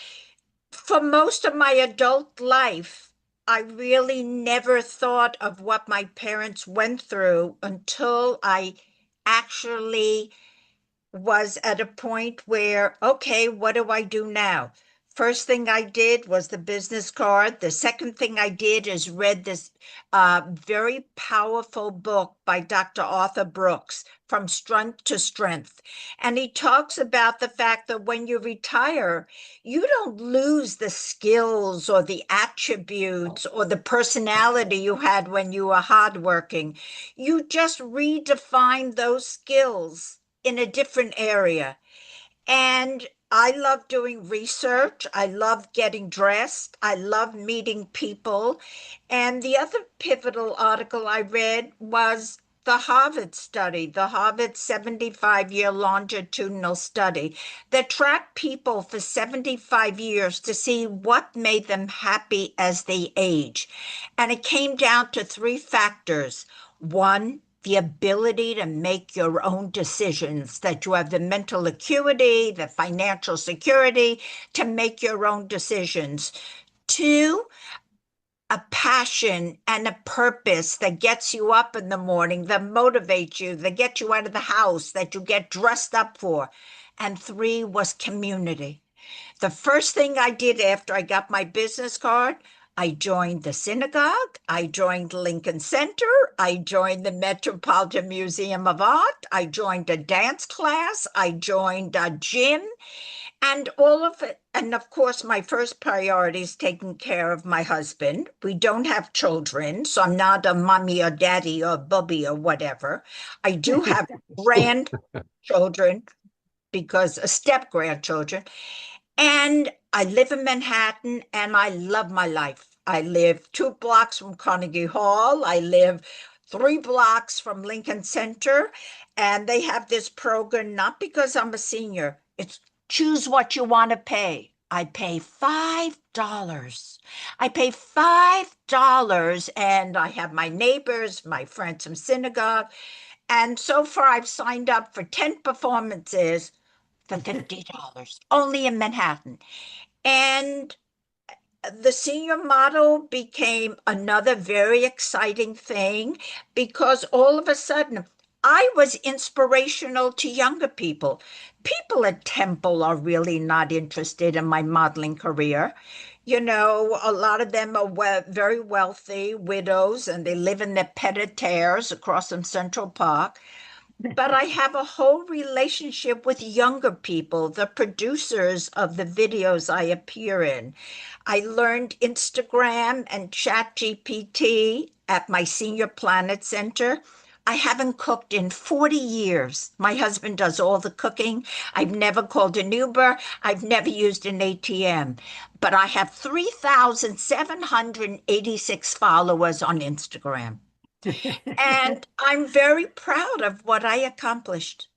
For most of my adult life, I really never thought of what my parents went through until I actually was at a point where, okay, what do I do now? First thing I did was the business card. The second thing I did is read this very powerful book by Dr. Arthur Brooks, From Strength to Strength. And he talks about the fact that when you retire, you don't lose the skills or the attributes or the personality you had when you were hardworking. You just redefine those skills in a different area. And I love doing research. I love getting dressed. I love meeting people. And the other pivotal article I read was the Harvard study, the Harvard 75-year longitudinal study that tracked people for 75 years to see what made them happy as they age. And it came down to three factors. One, the ability to make your own decisions, that you have the mental acuity, the financial security to make your own decisions. Two, a passion and a purpose that gets you up in the morning, that motivates you, that gets you out of the house, that you get dressed up for. And three was community. The first thing I did after I got my business card, I joined the synagogue, I joined Lincoln Center, I joined the Metropolitan Museum of Art, I joined a dance class, I joined a gym, and all of it. And of course, my first priority is taking care of my husband. We don't have children, so I'm not a mommy or daddy or bubby or whatever. I do have grandchildren because step grandchildren. And I live in Manhattan and I love my life. I live 2 blocks from Carnegie Hall. I live 3 blocks from Lincoln Center. And they have this program, not because I'm a senior, it's choose what you want to pay. I pay $5. I pay $5 and I have my neighbors, my friends from synagogue. And so far I've signed up for 10 performances for $50 only in Manhattan. And the senior model became another very exciting thing because all of a sudden I was inspirational to younger people. People at Temple are really not interested in my modeling career. You know, a lot of them are very wealthy widows and they live in their pied-à-terres across from Central Park. But I have a whole relationship with younger people, the producers of the videos I appear in. I learned Instagram and Chat GPT at my Senior Planet Center. I haven't cooked in 40 years. My husband does all the cooking. I've never called an Uber. I've never used an ATM. But I have 3,786 followers on Instagram. And I'm very proud of what I accomplished.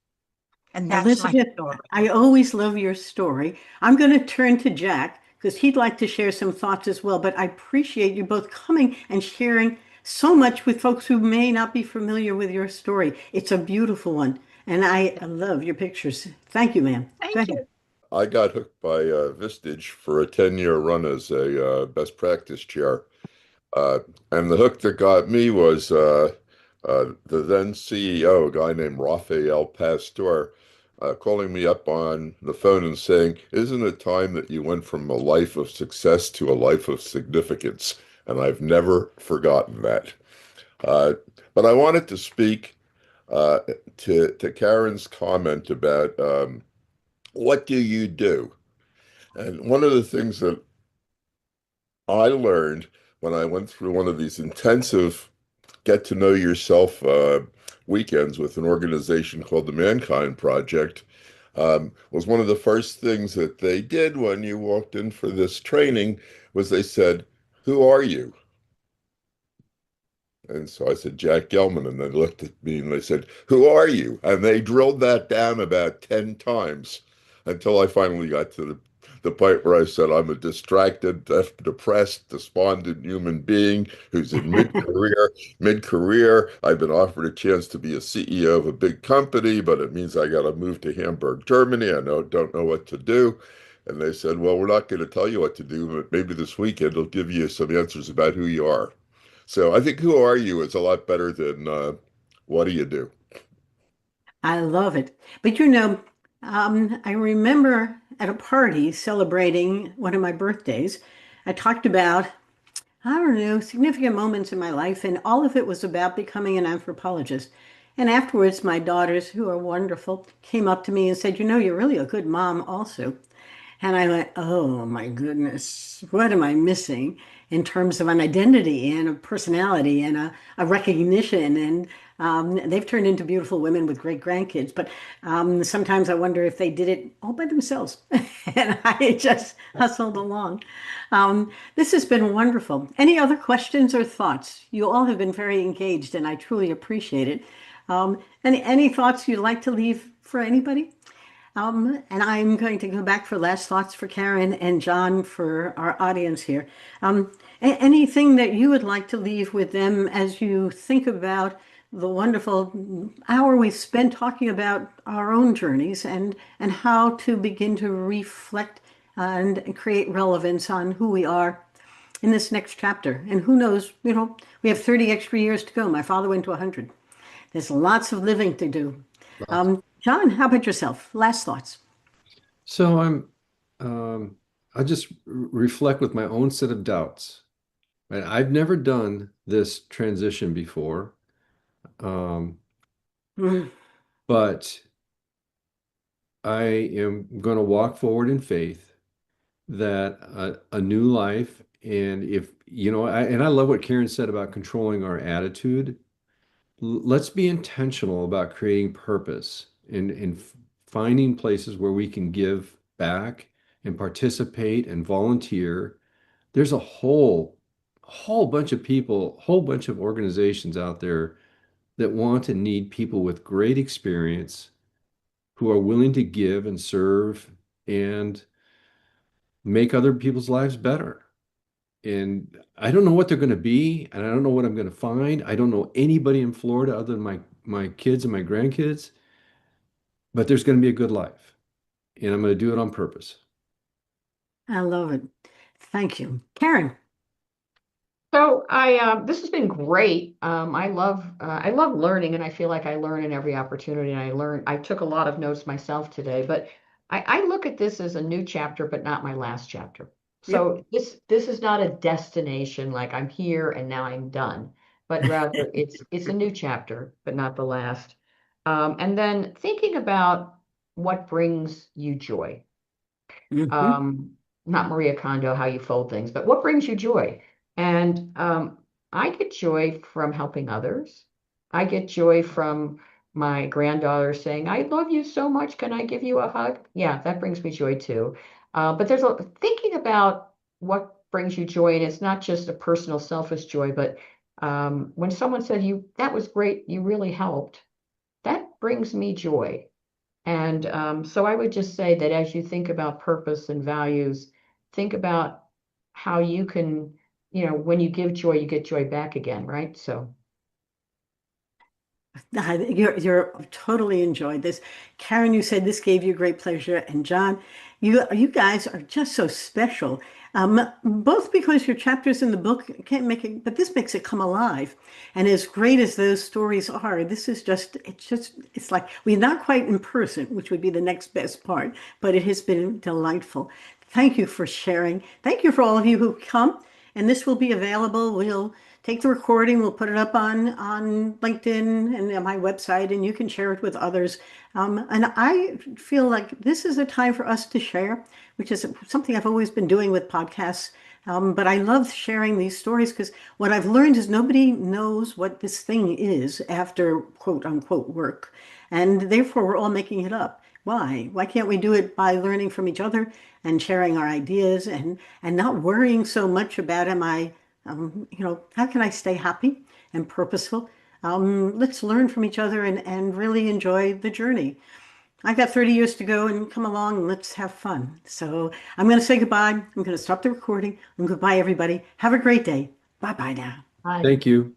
And that's my Elizabeth, story. I always love your story. I'm going to turn to Jack because he'd like to share some thoughts as well. But I appreciate you both coming and sharing so much with folks who may not be familiar with your story. It's a beautiful one. And I love your pictures. Thank you, ma'am. Go Thank ahead. you. I got hooked by Vistage for a 10-year run as a best practice chair. Uh, and the hook that got me was the then CEO, a guy named Rafael Pastor, calling me up on the phone and saying, "Isn't it time that you went from a life of success to a life of significance?" And I've never forgotten that. Uh, but I wanted to speak uh, to Karen's comment about what do you do? And one of the things that I learned when I went through one of these intensive get to know yourself weekends with an organization called the Mankind Project, was one of the first things that they did when you walked in for this training was they said, "Who are you?" And so I said, "Jack Gelman." And they looked at me and they said, "Who are you?" And they drilled that down about 10 times until I finally got to the point where I said, "I'm a distracted, depressed, despondent human being who's in mid-career. Mid-career, I've been offered a chance to be a CEO of a big company, but it means I got to move to Hamburg, Germany. Don't know what to do." And they said, "Well, we're not going to tell you what to do, but maybe this weekend will give you some answers about who you are." So I think "Who are you?" is a lot better than "What do you do?" I love it. But I remember at a party celebrating one of my birthdays, I talked about, I don't know, significant moments in my life, and all of it was about becoming an anthropologist. And afterwards, my daughters, who are wonderful, came up to me and said, "You're really a good mom also." And I went, "Oh my goodness, what am I missing in terms of an identity and a personality and a recognition?" And they've turned into beautiful women with great grandkids. But sometimes I wonder if they did it all by themselves. And I just hustled along. This has been wonderful. Any other questions or thoughts? You all have been very engaged, and I truly appreciate it. Any thoughts you'd like to leave for anybody? And I'm going to go back for last thoughts for Karen and John for our audience here. Anything that you would like to leave with them as you think about the wonderful hour we've spent talking about our own journeys and how to begin to reflect and create relevance on who we are in this next chapter. And who knows, we have 30 extra years to go. My father went to 100. There's lots of living to do. Lots. John, how about yourself? Last thoughts. So um, I just reflect with my own set of doubts. And I've never done this transition before, um, Mm, but I am going to walk forward in faith that a new life, and if and I love what Karen said about controlling our attitude. Let's be intentional about creating purpose and finding places where we can give back and participate and volunteer. There's a whole bunch of people, whole bunch of organizations out there that want and need people with great experience who are willing to give and serve and make other people's lives better. And I don't know what they're going to be, and I don't know what I'm going to find. I don't know anybody in Florida other than my kids and my grandkids, but there's going to be a good life, and I'm going to do it on purpose. I love it. Thank you. Karen. So this has been great. I love learning, and I feel like I learn in every opportunity. And I took a lot of notes myself today, but I look at this as a new chapter, but not my last chapter. Yep. So this is not a destination like I'm here and now I'm done, but rather it's a new chapter, but not the last. And then thinking about what brings you joy. Hmm. um, Not Maria Kondo, how you fold things, but what brings you joy? And I get joy from helping others. I get joy from my granddaughter saying, "I love you so much. Can I give you a hug?" Yeah, that brings me joy too. But thinking about what brings you joy, and it's not just a personal, selfish joy, but when someone said, that was great, you really helped, that brings me joy. And so I would just say that as you think about purpose and values, think about how you can, when you give joy, you get joy back again, right? So, You're totally enjoyed this. Karen, you said this gave you great pleasure. And John, you guys are just so special. Both because your chapters in the book can't make it, but this makes it come alive. And as great as those stories are, this is it's like we're not quite in person, which would be the next best part, but it has been delightful. Thank you for sharing. Thank you for all of you who come. And this will be available. We'll take the recording, we'll put it up on LinkedIn and on my website, and you can share it with others. And I feel like this is a time for us to share, which is something I've always been doing with podcasts. But I love sharing these stories because what I've learned is nobody knows what this thing is after quote unquote work. And therefore, we're all making it up. Why? Why can't we do it by learning from each other and sharing our ideas and not worrying so much about how can I stay happy and purposeful? Let's learn from each other and really enjoy the journey. I've got 30 years to go and come along and let's have fun. So I'm going to say goodbye. I'm going to stop the recording. And goodbye, everybody. Have a great day. Bye bye now. Hi. Thank you.